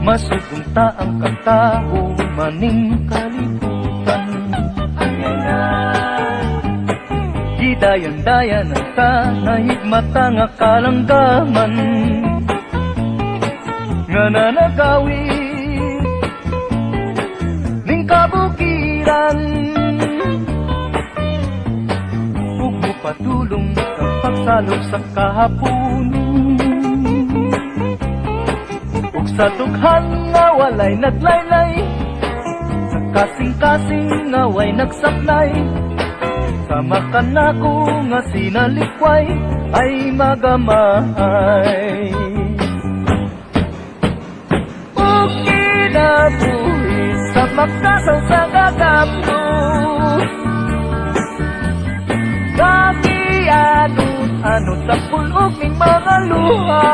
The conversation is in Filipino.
Masupunta ang katao maning kalibutan. Gidayan-dayan ang tanahigmata nga kalanggaman nga nanagawin ning kabukiran. Ug patulong ang pagsalog sa kahaponon, ug sa dughan nga walay naglaylay, sa kasing-kasing nga way nagsaklay, sama ka nako nga sinalikway ay magamay. Ug kinabuhi sa magkasaw sa gagapno, kakianot-anot sa pulog ning mga luha.